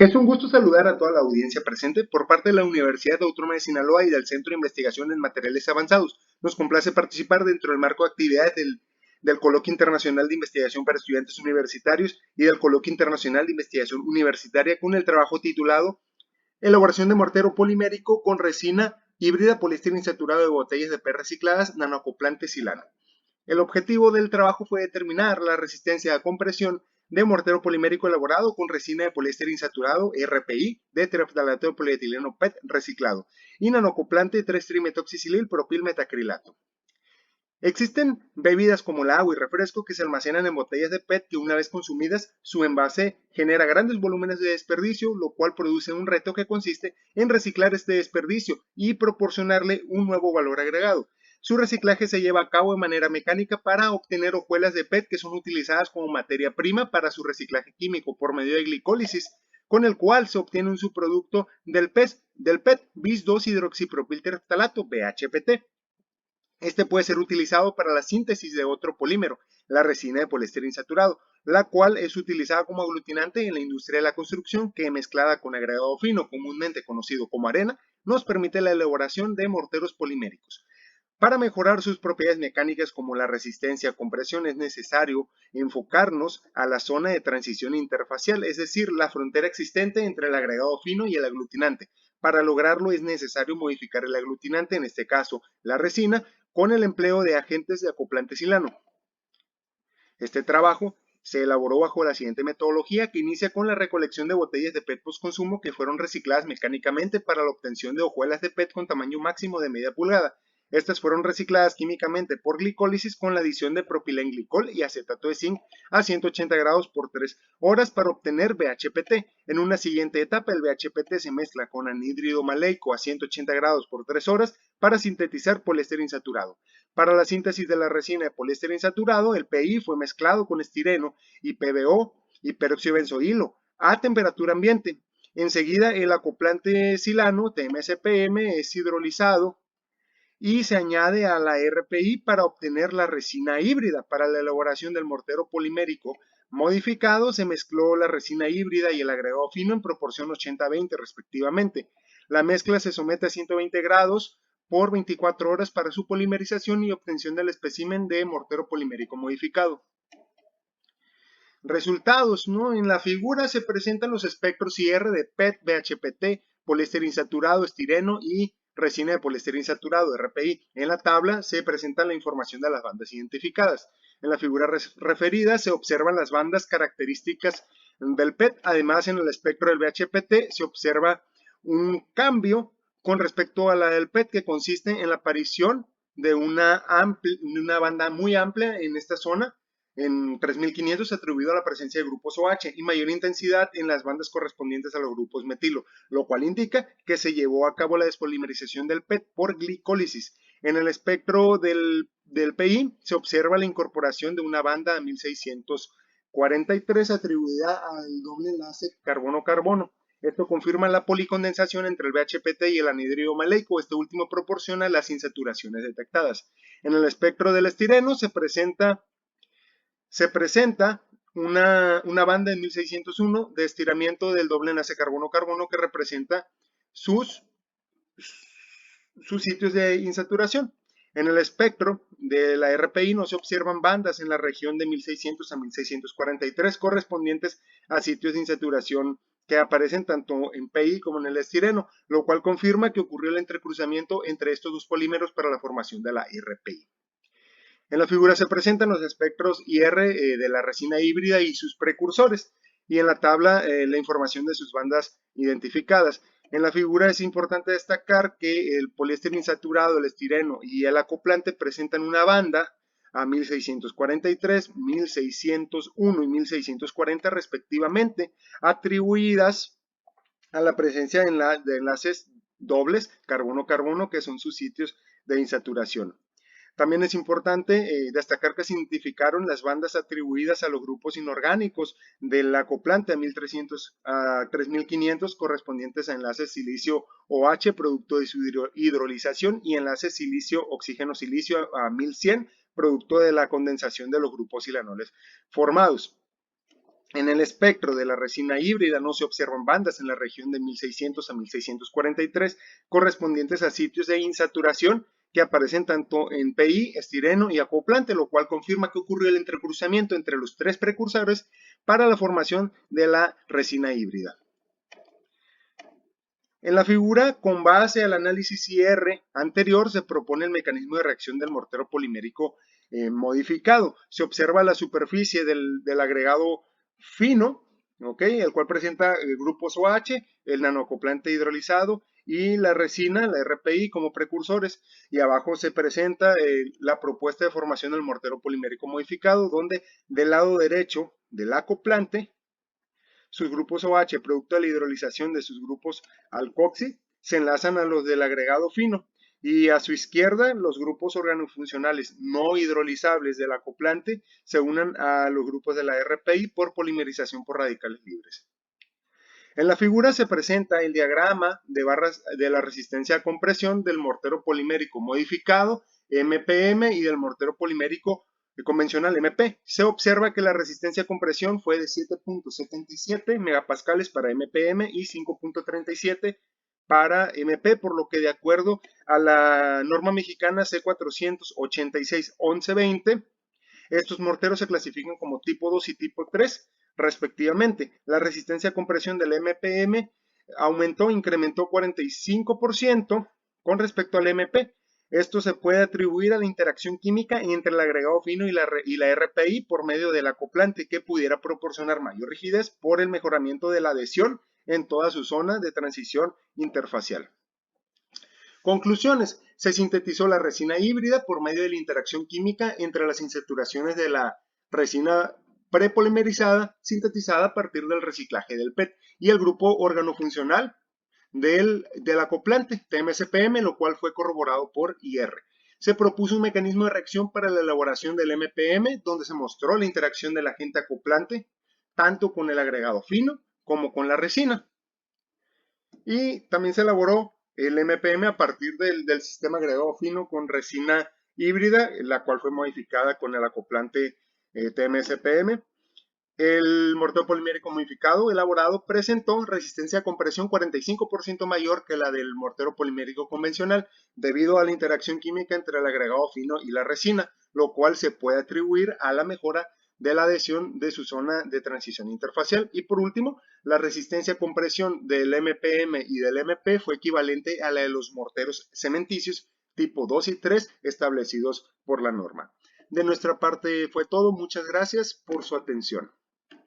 Es un gusto saludar a toda la audiencia presente por parte de la Universidad Autónoma de Sinaloa y del Centro de Investigación en Materiales Avanzados. Nos complace participar dentro del marco de actividades del Coloquio Internacional de Investigación para Estudiantes Universitarios y del Coloquio Internacional de Investigación Universitaria con el trabajo titulado Elaboración de mortero polimérico con resina híbrida poliéster insaturado de botellas de PET recicladas nanoacoplante silano. El objetivo del trabajo fue determinar la resistencia a compresión de mortero polimérico elaborado con resina de poliéster insaturado RPI de tereftalato de polietileno PET reciclado y nanoacoplante 3-trimetoxicilil propil metacrilato. Existen bebidas como el agua y refresco que se almacenan en botellas de PET que una vez consumidas su envase genera grandes volúmenes de desperdicio, lo cual produce un reto que consiste en reciclar este desperdicio y proporcionarle un nuevo valor agregado. Su reciclaje se lleva a cabo de manera mecánica para obtener hojuelas de PET que son utilizadas como materia prima para su reciclaje químico por medio de glicólisis, con el cual se obtiene un subproducto del PET, bis 2-hidroxipropiltereftalato, BHPT. Este puede ser utilizado para la síntesis de otro polímero, la resina de poliéster insaturado, la cual es utilizada como aglutinante en la industria de la construcción que mezclada con agregado fino, comúnmente conocido como arena, nos permite la elaboración de morteros poliméricos. Para mejorar sus propiedades mecánicas como la resistencia a compresión es necesario enfocarnos a la zona de transición interfacial, es decir, la frontera existente entre el agregado fino y el aglutinante. Para lograrlo es necesario modificar el aglutinante, en este caso la resina, con el empleo de agentes de acoplante silano. Este trabajo se elaboró bajo la siguiente metodología que inicia con la recolección de botellas de PET postconsumo que fueron recicladas mecánicamente para la obtención de hojuelas de PET con tamaño máximo de media pulgada. Estas fueron recicladas químicamente por glicólisis con la adición de propilenglicol y acetato de zinc a 180 grados por 3 horas para obtener BHPT. En una siguiente etapa, el BHPT se mezcla con anhídrido maleico a 180 grados por 3 horas para sintetizar poliéster insaturado. Para la síntesis de la resina de poliéster insaturado, el PI fue mezclado con estireno y PBO y peróxido de benzoilo a temperatura ambiente. Enseguida, el acoplante silano, TMSPM, es hidrolizado y se añade a la RPI para obtener la resina híbrida. Para la elaboración del mortero polimérico modificado se mezcló la resina híbrida y el agregado fino en proporción 80-20 respectivamente. La mezcla se somete a 120 grados por 24 horas para su polimerización y obtención del espécimen de mortero polimérico modificado. Resultados, ¿no? En la figura se presentan los espectros IR de PET, BHPT, poliéster insaturado, estireno y resina de poliéster insaturado, RPI. En la tabla se presenta la información de las bandas identificadas. En la figura referida se observan las bandas características del PET. Además, en el espectro del BHPT se observa un cambio con respecto a la del PET que consiste en la aparición de una banda muy amplia en esta zona en 3500 atribuido a la presencia de grupos OH y mayor intensidad en las bandas correspondientes a los grupos metilo, lo cual indica que se llevó a cabo la despolimerización del PET por glicólisis. En el espectro del PI se observa la incorporación de una banda a 1643 atribuida al doble enlace carbono-carbono. Esto confirma la policondensación entre el BHPT y el anhídrido maleico. Este último proporciona las insaturaciones detectadas. En el espectro del estireno se presenta una banda en 1601 de estiramiento del doble enlace carbono-carbono que representa sus sitios de insaturación. En el espectro de la RPI no se observan bandas en la región de 1600 a 1643 correspondientes a sitios de insaturación que aparecen tanto en PI como en el estireno, lo cual confirma que ocurrió el entrecruzamiento entre estos dos polímeros para la formación de la RPI. En la figura se presentan los espectros IR de la resina híbrida y sus precursores, y en la tabla la información de sus bandas identificadas. En la figura es importante destacar que el poliéster insaturado, el estireno y el acoplante presentan una banda a 1643, 1601 y 1640 respectivamente, atribuidas a la presencia de enlaces dobles carbono-carbono que son sus sitios de insaturación. También es importante destacar que se identificaron las bandas atribuidas a los grupos inorgánicos del acoplante a 1300 a 3500 correspondientes a enlaces silicio OH producto de su hidrolización y enlaces silicio oxígeno silicio a 1100 producto de la condensación de los grupos silanoles formados. En el espectro de la resina híbrida no se observan bandas en la región de 1600 a 1643 correspondientes a sitios de insaturación que aparecen tanto en PI, estireno y acoplante, lo cual confirma que ocurrió el entrecruzamiento entre los tres precursores para la formación de la resina híbrida. En la figura, con base al análisis IR anterior, se propone el mecanismo de reacción del mortero polimérico modificado. Se observa la superficie del agregado fino, el cual presenta grupos OH, el nanoacoplante hidrolizado y la resina, la RPI, como precursores. Y abajo se presenta la propuesta de formación del mortero polimérico modificado, donde del lado derecho del acoplante, sus grupos OH, producto de la hidrolización de sus grupos alcoxi, se enlazan a los del agregado fino, y a su izquierda los grupos organofuncionales no hidrolizables del acoplante se unen a los grupos de la RPI por polimerización por radicales libres. En la figura se presenta el diagrama de barras de la resistencia a compresión del mortero polimérico modificado MPM y del mortero polimérico convencional MP. Se observa que la resistencia a compresión fue de 7.77 megapascales para MPM y 5.37 para MP, por lo que de acuerdo a la norma mexicana C486-1120, estos morteros se clasifican como tipo 2 y tipo 3, respectivamente. La resistencia a compresión del MPM incrementó 45% con respecto al MP. Esto se puede atribuir a la interacción química entre el agregado fino y la RPI por medio del acoplante, que pudiera proporcionar mayor rigidez por el mejoramiento de la adhesión en toda su zona de transición interfacial. Conclusiones. Se sintetizó la resina híbrida por medio de la interacción química entre las insaturaciones de la resina prepolimerizada sintetizada a partir del reciclaje del PET y el grupo organofuncional del acoplante TMSPM, lo cual fue corroborado por IR. Se propuso un mecanismo de reacción para la elaboración del MPM, donde se mostró la interacción del agente acoplante tanto con el agregado fino como con la resina. Y también se elaboró el MPM a partir del sistema agregado fino con resina híbrida, la cual fue modificada con el acoplante TMSPM. El mortero polimérico modificado elaborado presentó resistencia a compresión 45% mayor que la del mortero polimérico convencional, debido a la interacción química entre el agregado fino y la resina, lo cual se puede atribuir a la mejora de la adhesión de su zona de transición interfacial. Y por último, la resistencia a compresión del MPM y del MP fue equivalente a la de los morteros cementicios tipo 2 y 3 establecidos por la norma. De nuestra parte fue todo. Muchas gracias por su atención.